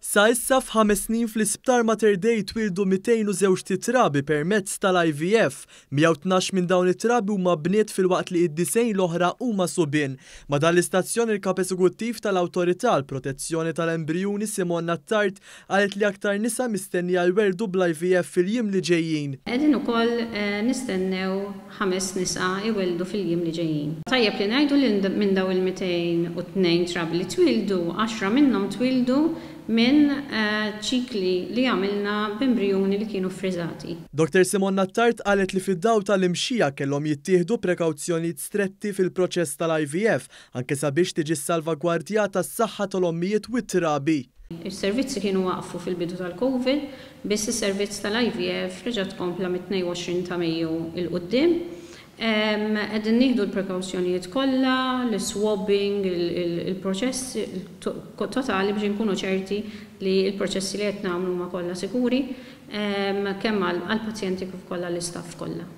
Sa issa f'5 snin fl-Isptar Mater Dei twildu 202 titrabi permezz tal-IVF. 112 minn dawn it-trabi huma bniet fil-waqt li id-90 l-oħra huma subien. Ma dan l-istazzjon il-kap eżekuttiv tal-Awtorità għall-Protezzjoni tal-Embrjuni Simon Nattart qalet li aktar nisa mistennija jwerdu bl-IVF fil-jiem li ġejjin. Qegħdin ukoll nistennew 5 nisa jweldu fil-jiem li ġejjin. Tajjeb li ngħidu li minn daw il-202 trabi li twildu, 10 minnhom twildu minn ċikli li għamilna b'embrjuni li kienu friżati. Dr. Simon Nattart qalet li fid-daw tal-imxija kellhom jittieħdu prekawzjonijiet stretti fil-proċess tal-IVF anke sabiex tiġi salvagwardjata s-saħħa tal-ommijiet u t-trabi. Is-servizzi kienu waqfu fil-bidu tal-COVID, biss is-servizz tal-IVF reġa' tkompla mit-22 ta' Mejju il-qudiem. Qegħdin nieħdu l-prekawzjonijiet kollha, l-swabbing, il-proċess totali biex inkunu ċerti li l-proċessi li qed nagħmlu huma kollha sikuri kemm għall-pazjenti kif kollha l-istaff kollha.